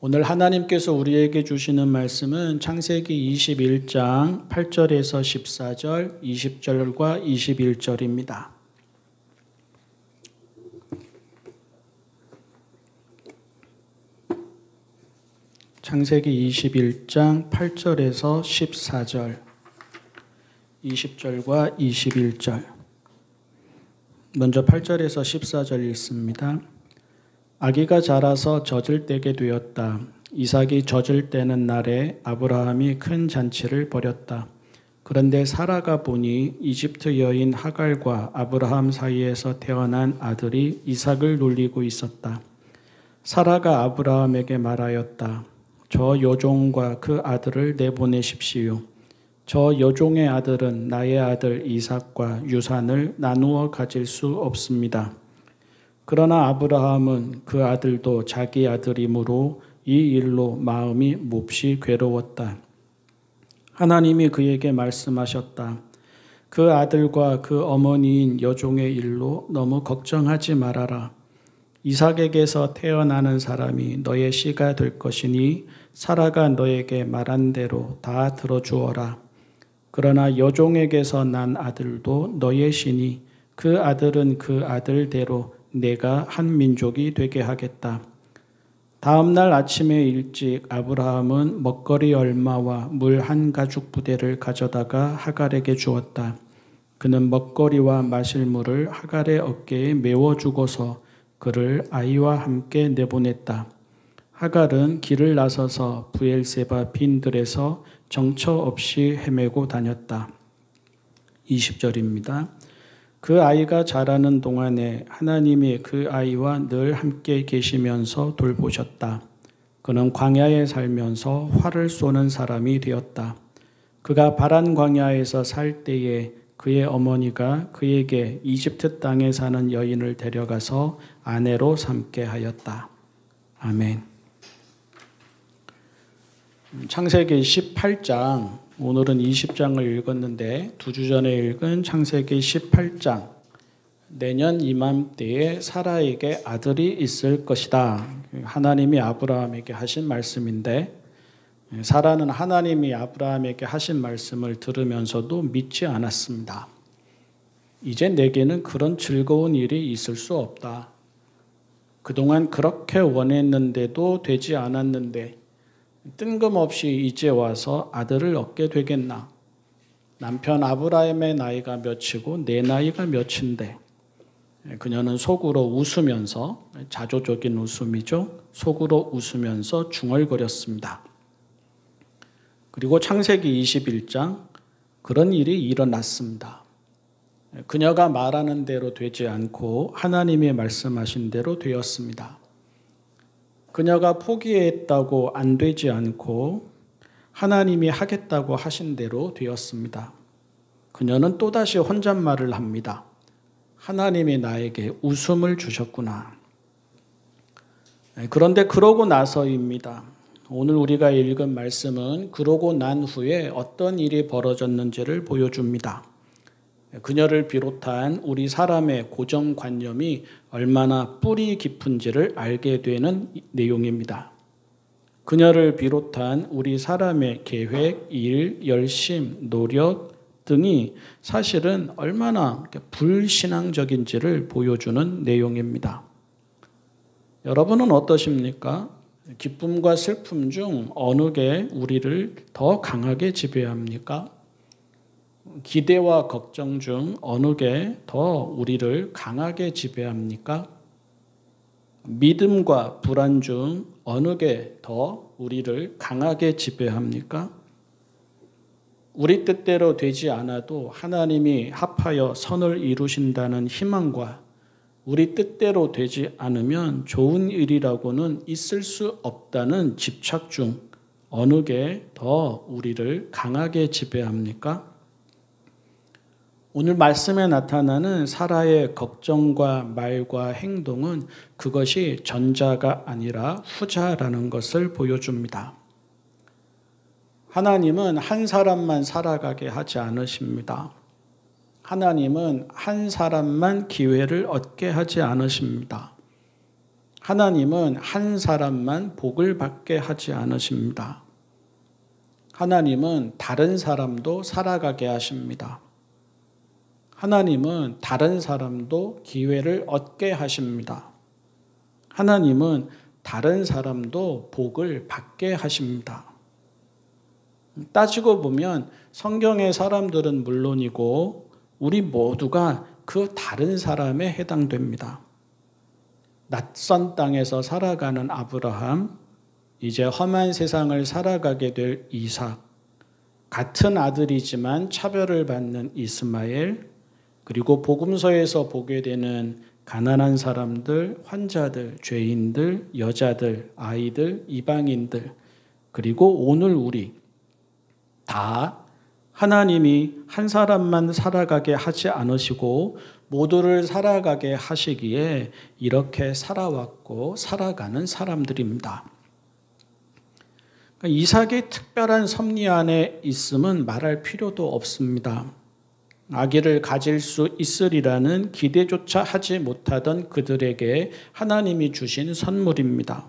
오늘 하나님께서 우리에게 주시는 말씀은 창세기 21장 8절에서 14절, 20절과 21절입니다. 창세기 21장 8절에서 14절, 20절과 21절. 먼저 8절에서 14절 읽습니다. 아기가 자라서 젖을 떼게 되었다. 이삭이 젖을 떼는 날에 아브라함이 큰 잔치를 벌였다. 그런데 사라가 보니 이집트 여인 하갈과 아브라함 사이에서 태어난 아들이 이삭을 놀리고 있었다. 사라가 아브라함에게 말하였다. 저 여종과 그 아들을 내보내십시오. 저 여종의 아들은 나의 아들 이삭과 유산을 나누어 가질 수 없습니다. 그러나 아브라함은 그 아들도 자기 아들이므로 이 일로 마음이 몹시 괴로웠다. 하나님이 그에게 말씀하셨다. 그 아들과 그 어머니인 여종의 일로 너무 걱정하지 말아라. 이삭에게서 태어나는 사람이 너의 씨가 될 것이니 사라가 너에게 말한 대로 다 들어주어라. 그러나 여종에게서 난 아들도 너의 씨니 그 아들은 그 아들대로 내가 한 민족이 되게 하겠다. 다음 날 아침에 일찍 아브라함은 먹거리 얼마와 물 한 가죽 부대를 가져다가 하갈에게 주었다. 그는 먹거리와 마실 물을 하갈의 어깨에 메워주고서 그를 아이와 함께 내보냈다. 하갈은 길을 나서서 브엘세바 빈들에서 정처 없이 헤매고 다녔다. 20절입니다. 그 아이가 자라는 동안에 하나님이 그 아이와 늘 함께 계시면서 돌보셨다. 그는 광야에 살면서 활을 쏘는 사람이 되었다. 그가 바란 광야에서 살 때에 그의 어머니가 그에게 이집트 땅에 사는 여인을 데려가서 아내로 삼게 하였다. 아멘. 창세기 18장, 오늘은 20장을 읽었는데 두 주 전에 읽은 창세기 18장, 내년 이맘때에 사라에게 아들이 있을 것이다. 하나님이 아브라함에게 하신 말씀인데, 사라는 하나님이 아브라함에게 하신 말씀을 들으면서도 믿지 않았습니다. 이제 내게는 그런 즐거운 일이 있을 수 없다. 그동안 그렇게 원했는데도 되지 않았는데 뜬금없이 이제 와서 아들을 얻게 되겠나. 남편 아브라함의 나이가 몇이고 내 나이가 몇인데. 그녀는 속으로 웃으면서, 자조적인 웃음이죠. 속으로 웃으면서 중얼거렸습니다. 그리고 창세기 21장, 그런 일이 일어났습니다. 그녀가 말하는 대로 되지 않고 하나님이 말씀하신 대로 되었습니다. 그녀가 포기했다고 안 되지 않고 하나님이 하겠다고 하신 대로 되었습니다. 그녀는 또다시 혼잣말을 합니다. 하나님이 나에게 웃음을 주셨구나. 그런데 그러고 나서입니다. 오늘 우리가 읽은 말씀은 그러고 난 후에 어떤 일이 벌어졌는지를 보여줍니다. 그녀를 비롯한 우리 사람의 고정관념이 얼마나 뿌리 깊은지를 알게 되는 내용입니다. 그녀를 비롯한 우리 사람의 계획, 일, 열심, 노력 등이 사실은 얼마나 불신앙적인지를 보여주는 내용입니다. 여러분은 어떠십니까? 기쁨과 슬픔 중 어느 게 우리를 더 강하게 지배합니까? 기대와 걱정 중 어느 게 더 우리를 강하게 지배합니까? 믿음과 불안 중 어느 게 더 우리를 강하게 지배합니까? 우리 뜻대로 되지 않아도 하나님이 합하여 선을 이루신다는 희망과 우리 뜻대로 되지 않으면 좋은 일이라고는 있을 수 없다는 집착 중 어느 게 더 우리를 강하게 지배합니까? 오늘 말씀에 나타나는 사라의 걱정과 말과 행동은 그것이 전자가 아니라 후자라는 것을 보여줍니다. 하나님은 한 사람만 살아가게 하지 않으십니다. 하나님은 한 사람만 기회를 얻게 하지 않으십니다. 하나님은 한 사람만 복을 받게 하지 않으십니다. 하나님은 다른 사람도 살아가게 하십니다. 하나님은 다른 사람도 기회를 얻게 하십니다. 하나님은 다른 사람도 복을 받게 하십니다. 따지고 보면 성경의 사람들은 물론이고 우리 모두가 그 다른 사람에 해당됩니다. 낯선 땅에서 살아가는 아브라함, 이제 험한 세상을 살아가게 될 이삭, 같은 아들이지만 차별을 받는 이스마엘, 그리고 복음서에서 보게 되는 가난한 사람들, 환자들, 죄인들, 여자들, 아이들, 이방인들, 그리고 오늘 우리 다 하나님이 한 사람만 살아가게 하지 않으시고 모두를 살아가게 하시기에 이렇게 살아왔고 살아가는 사람들입니다. 이삭의 특별한 섭리 안에 있음은 말할 필요도 없습니다. 아기를 가질 수 있으리라는 기대조차 하지 못하던 그들에게 하나님이 주신 선물입니다.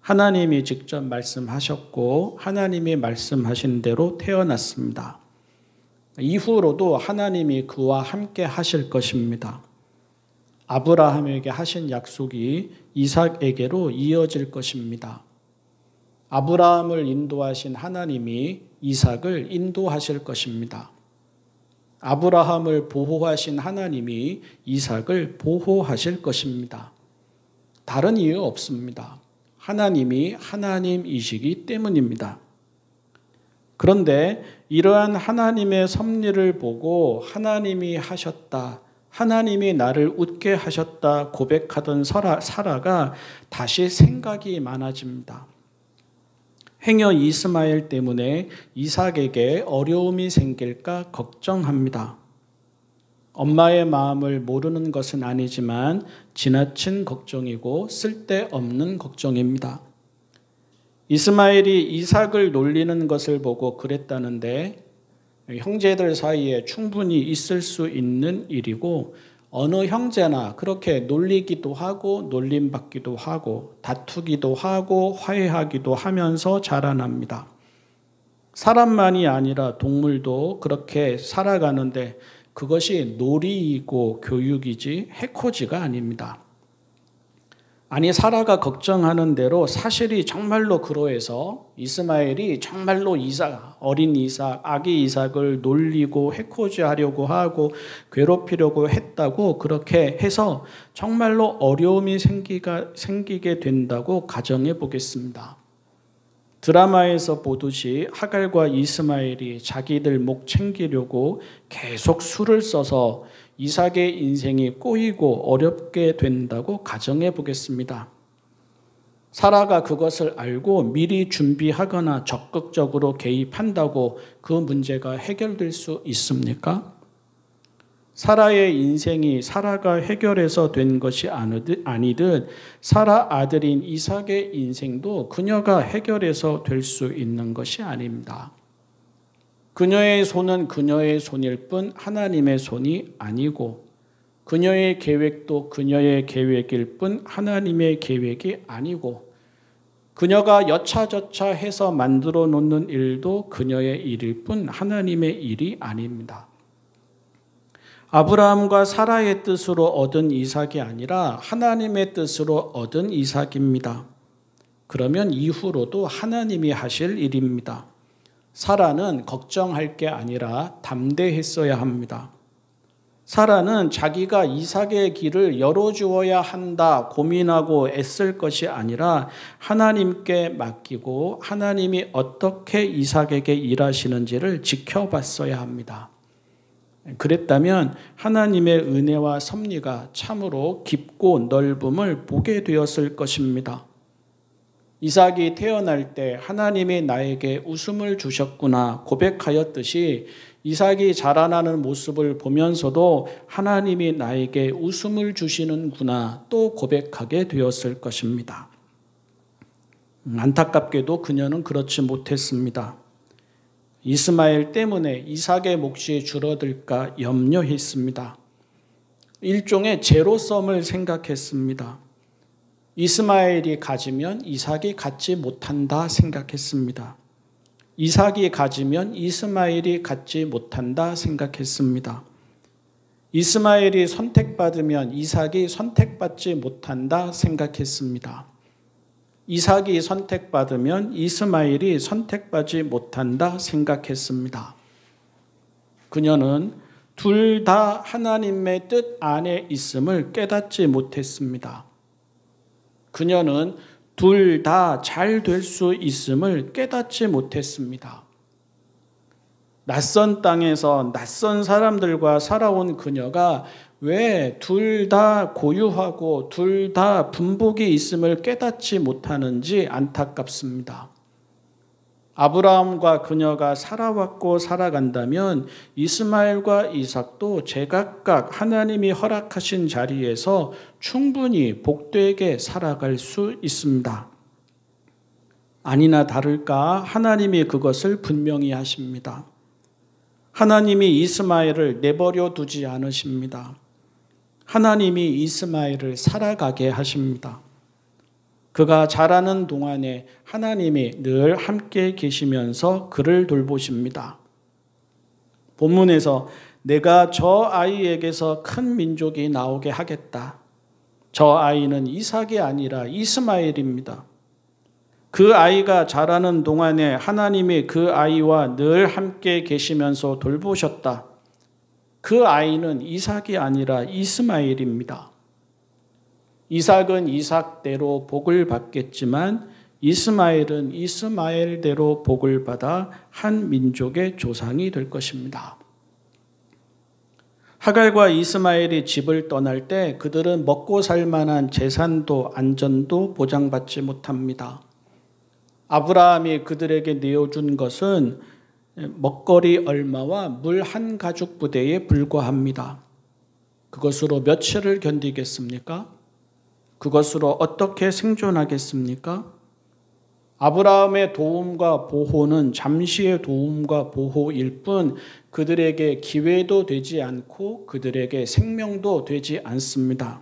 하나님이 직접 말씀하셨고 하나님이 말씀하신 대로 태어났습니다. 이후로도 하나님이 그와 함께 하실 것입니다. 아브라함에게 하신 약속이 이삭에게로 이어질 것입니다. 아브라함을 인도하신 하나님이 이삭을 인도하실 것입니다. 아브라함을 보호하신 하나님이 이삭을 보호하실 것입니다. 다른 이유 없습니다. 하나님이 하나님이시기 때문입니다. 그런데 이러한 하나님의 섭리를 보고 하나님이 하셨다, 하나님이 나를 웃게 하셨다 고백하던 사라가 다시 생각이 많아집니다. 행여 이스마엘 때문에 이삭에게 어려움이 생길까 걱정합니다. 엄마의 마음을 모르는 것은 아니지만 지나친 걱정이고 쓸데없는 걱정입니다. 이스마엘이 이삭을 놀리는 것을 보고 그랬다는데 형제들 사이에 충분히 있을 수 있는 일이고 어느 형제나 그렇게 놀리기도 하고 놀림받기도 하고 다투기도 하고 화해하기도 하면서 자라납니다. 사람만이 아니라 동물도 그렇게 살아가는데 그것이 놀이이고 교육이지 해코지가 아닙니다. 아니 사라가 걱정하는 대로 사실이 정말로 그러해서 이스마엘이 정말로 어린 이삭, 아기 이삭을 놀리고 해코지하려고 하고 괴롭히려고 했다고 그렇게 해서 정말로 어려움이 생기게 된다고 가정해 보겠습니다. 드라마에서 보듯이 하갈과 이스마엘이 자기들 목 챙기려고 계속 수를 써서 이삭의 인생이 꼬이고 어렵게 된다고 가정해 보겠습니다. 사라가 그것을 알고 미리 준비하거나 적극적으로 개입한다고 그 문제가 해결될 수 있습니까? 사라의 인생이 사라가 해결해서 된 것이 아니듯 사라 아들인 이삭의 인생도 그녀가 해결해서 될 수 있는 것이 아닙니다. 그녀의 손은 그녀의 손일 뿐 하나님의 손이 아니고 그녀의 계획도 그녀의 계획일 뿐 하나님의 계획이 아니고 그녀가 여차저차 해서 만들어 놓는 일도 그녀의 일일 뿐 하나님의 일이 아닙니다. 아브라함과 사라의 뜻으로 얻은 이삭이 아니라 하나님의 뜻으로 얻은 이삭입니다. 그러면 이후로도 하나님이 하실 일입니다. 사라는 걱정할 게 아니라 담대했어야 합니다. 사라는 자기가 이삭의 길을 열어주어야 한다 고민하고 애쓸 것이 아니라 하나님께 맡기고 하나님이 어떻게 이삭에게 일하시는지를 지켜봤어야 합니다. 그랬다면 하나님의 은혜와 섭리가 참으로 깊고 넓음을 보게 되었을 것입니다. 이삭이 태어날 때 하나님이 나에게 웃음을 주셨구나 고백하였듯이 이삭이 자라나는 모습을 보면서도 하나님이 나에게 웃음을 주시는구나 또 고백하게 되었을 것입니다. 안타깝게도 그녀는 그렇지 못했습니다. 이스마엘 때문에 이삭의 몫이 줄어들까 염려했습니다. 일종의 제로섬을 생각했습니다. 이스마엘이 가지면 이삭이 갖지 못한다 생각했습니다. 이삭이 가지면 이스마엘이 갖지 못한다 생각했습니다. 이스마엘이 선택받으면 이삭이 선택받지 못한다 생각했습니다. 이삭이 선택받으면 이스마엘이 선택받지 못한다 생각했습니다. 그녀는 둘 다 하나님의 뜻 안에 있음을 깨닫지 못했습니다. 그녀는 둘 다 잘 될 수 있음을 깨닫지 못했습니다. 낯선 땅에서 낯선 사람들과 살아온 그녀가 왜 둘 다 고유하고 둘 다 분복이 있음을 깨닫지 못하는지 안타깝습니다. 아브라함과 그녀가 살아왔고 살아간다면 이스마엘과 이삭도 제각각 하나님이 허락하신 자리에서 충분히 복되게 살아갈 수 있습니다. 아니나 다를까 하나님이 그것을 분명히 하십니다. 하나님이 이스마엘을 내버려 두지 않으십니다. 하나님이 이스마엘을 살아가게 하십니다. 그가 자라는 동안에 하나님이 늘 함께 계시면서 그를 돌보십니다. 본문에서 내가 저 아이에게서 큰 민족이 나오게 하겠다. 저 아이는 이삭이 아니라 이스마엘입니다. 그 아이가 자라는 동안에 하나님이 그 아이와 늘 함께 계시면서 돌보셨다. 그 아이는 이삭이 아니라 이스마엘입니다. 이삭은 이삭대로 복을 받겠지만 이스마엘은 이스마엘대로 복을 받아 한 민족의 조상이 될 것입니다. 하갈과 이스마엘이 집을 떠날 때 그들은 먹고 살 만한 재산도 안전도 보장받지 못합니다. 아브라함이 그들에게 내어준 것은 먹거리 얼마와 물 한 가죽 부대에 불과합니다. 그것으로 며칠을 견디겠습니까? 그것으로 어떻게 생존하겠습니까? 아브라함의 도움과 보호는 잠시의 도움과 보호일 뿐 그들에게 기회도 되지 않고 그들에게 생명도 되지 않습니다.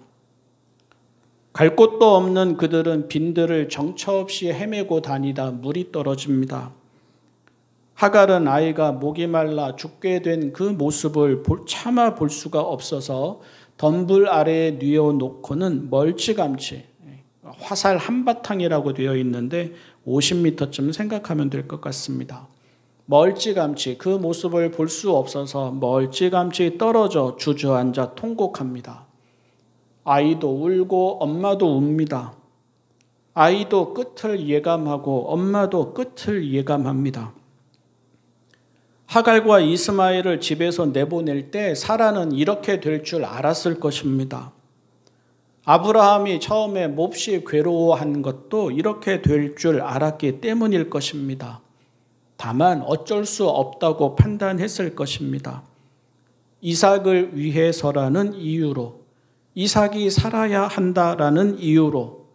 갈 곳도 없는 그들은 빈들을 정처 없이 헤매고 다니다 물이 떨어집니다. 하갈은 아이가 목이 말라 죽게 된 그 모습을 참아 볼 수가 없어서 덤불 아래에 뉘어놓고는 멀찌감치 화살 한바탕이라고 되어 있는데 50m쯤 생각하면 될 것 같습니다. 멀찌감치 그 모습을 볼 수 없어서 멀찌감치 떨어져 주저앉아 통곡합니다. 아이도 울고 엄마도 웁니다. 아이도 끝을 예감하고 엄마도 끝을 예감합니다. 하갈과 이스마엘을 집에서 내보낼 때 사라는 이렇게 될 줄 알았을 것입니다. 아브라함이 처음에 몹시 괴로워한 것도 이렇게 될 줄 알았기 때문일 것입니다. 다만 어쩔 수 없다고 판단했을 것입니다. 이삭을 위해서라는 이유로, 이삭이 살아야 한다라는 이유로,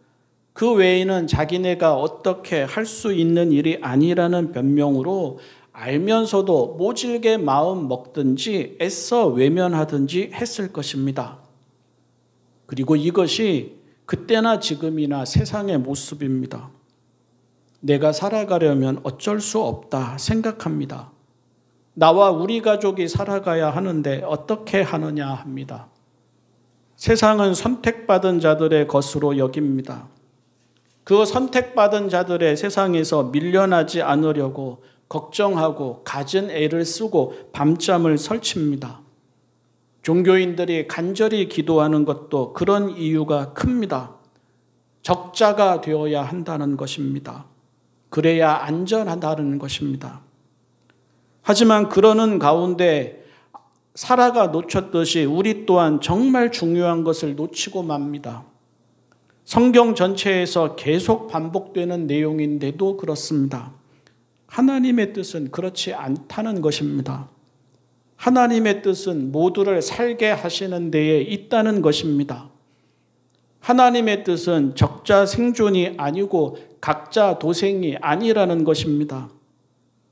그 외에는 자기네가 어떻게 할 수 있는 일이 아니라는 변명으로 알면서도 모질게 마음 먹든지 애써 외면하든지 했을 것입니다. 그리고 이것이 그때나 지금이나 세상의 모습입니다. 내가 살아가려면 어쩔 수 없다 생각합니다. 나와 우리 가족이 살아가야 하는데 어떻게 하느냐 합니다. 세상은 선택받은 자들의 것으로 여깁니다. 그 선택받은 자들의 세상에서 밀려나지 않으려고 걱정하고 갖은 애를 쓰고 밤잠을 설칩니다. 종교인들이 간절히 기도하는 것도 그런 이유가 큽니다. 적자가 되어야 한다는 것입니다. 그래야 안전하다는 것입니다. 하지만 그러는 가운데 사라가 놓쳤듯이 우리 또한 정말 중요한 것을 놓치고 맙니다. 성경 전체에서 계속 반복되는 내용인데도 그렇습니다. 하나님의 뜻은 그렇지 않다는 것입니다. 하나님의 뜻은 모두를 살게 하시는 데에 있다는 것입니다. 하나님의 뜻은 적자 생존이 아니고 각자 도생이 아니라는 것입니다.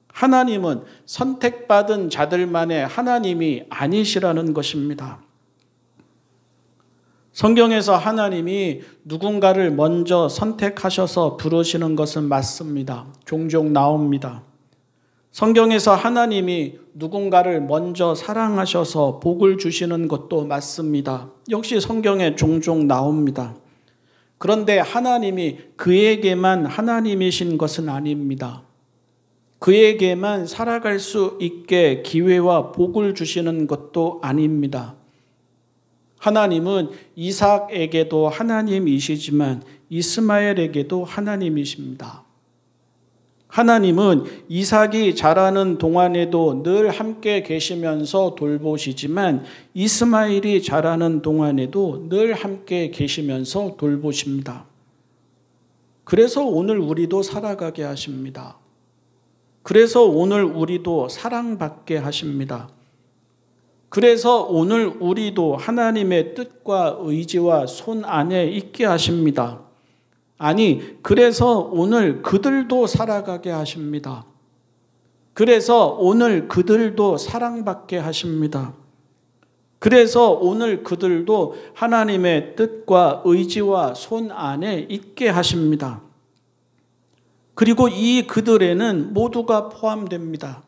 하나님은 선택받은 자들만의 하나님이 아니시라는 것입니다. 성경에서 하나님이 누군가를 먼저 선택하셔서 부르시는 것은 맞습니다. 종종 나옵니다. 성경에서 하나님이 누군가를 먼저 사랑하셔서 복을 주시는 것도 맞습니다. 역시 성경에 종종 나옵니다. 그런데 하나님이 그에게만 하나님이신 것은 아닙니다. 그에게만 살아갈 수 있게 기회와 복을 주시는 것도 아닙니다. 하나님은 이삭에게도 하나님이시지만 이스마엘에게도 하나님이십니다. 하나님은 이삭이 자라는 동안에도 늘 함께 계시면서 돌보시지만 이스마엘이 자라는 동안에도 늘 함께 계시면서 돌보십니다. 그래서 오늘 우리도 살아가게 하십니다. 그래서 오늘 우리도 사랑받게 하십니다. 그래서 오늘 우리도 하나님의 뜻과 의지와 손 안에 있게 하십니다. 아니, 그래서 오늘 그들도 살아가게 하십니다. 그래서 오늘 그들도 사랑받게 하십니다. 그래서 오늘 그들도 하나님의 뜻과 의지와 손 안에 있게 하십니다. 그리고 이 그들에는 모두가 포함됩니다.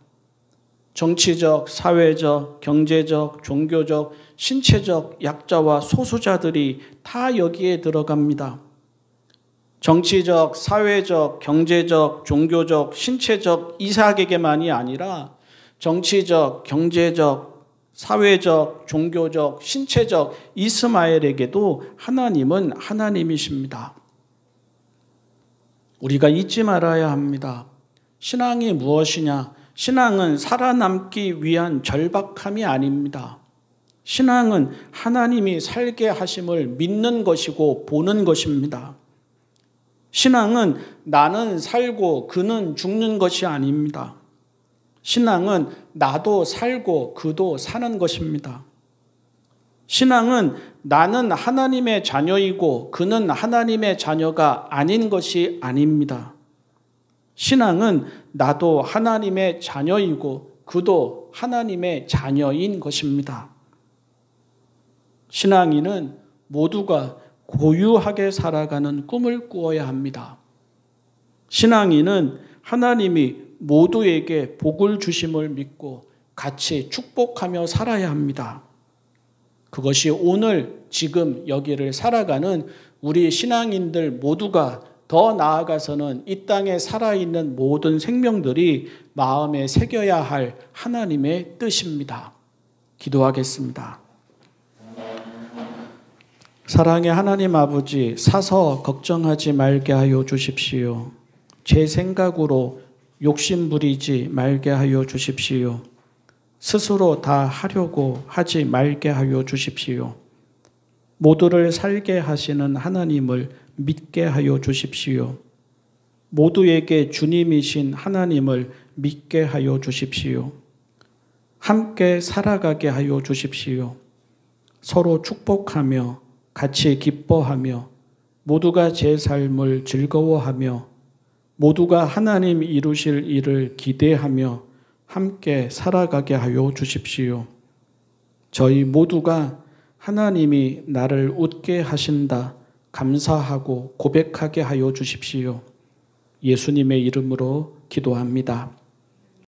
정치적, 사회적, 경제적, 종교적, 신체적 약자와 소수자들이 다 여기에 들어갑니다. 정치적, 사회적, 경제적, 종교적, 신체적 이삭에게만이 아니라 정치적, 경제적, 사회적, 종교적, 신체적 이스마엘에게도 하나님은 하나님이십니다. 우리가 잊지 말아야 합니다. 신앙이 무엇이냐? 신앙은 살아남기 위한 절박함이 아닙니다. 신앙은 하나님이 살게 하심을 믿는 것이고 보는 것입니다. 신앙은 나는 살고 그는 죽는 것이 아닙니다. 신앙은 나도 살고 그도 사는 것입니다. 신앙은 나는 하나님의 자녀이고 그는 하나님의 자녀가 아닌 것이 아닙니다. 신앙은 나도 하나님의 자녀이고 그도 하나님의 자녀인 것입니다. 신앙인은 모두가 고유하게 살아가는 꿈을 꾸어야 합니다. 신앙인은 하나님이 모두에게 복을 주심을 믿고 같이 축복하며 살아야 합니다. 그것이 오늘 지금 여기를 살아가는 우리 신앙인들 모두가 더 나아가서는 이 땅에 살아있는 모든 생명들이 마음에 새겨야 할 하나님의 뜻입니다. 기도하겠습니다. 사랑의 하나님 아버지, 사서 걱정하지 말게 하여 주십시오. 제 생각으로 욕심 부리지 말게 하여 주십시오. 스스로 다 하려고 하지 말게 하여 주십시오. 모두를 살게 하시는 하나님을 믿게 하여 주십시오. 모두에게 주님이신 하나님을 믿게 하여 주십시오. 함께 살아가게 하여 주십시오. 서로 축복하며 같이 기뻐하며 모두가 제 삶을 즐거워하며 모두가 하나님 이루실 일을 기대하며 함께 살아가게 하여 주십시오. 저희 모두가 하나님이 나를 웃게 하신다 감사하고 고백하게 하여 주십시오. 예수님의 이름으로 기도합니다.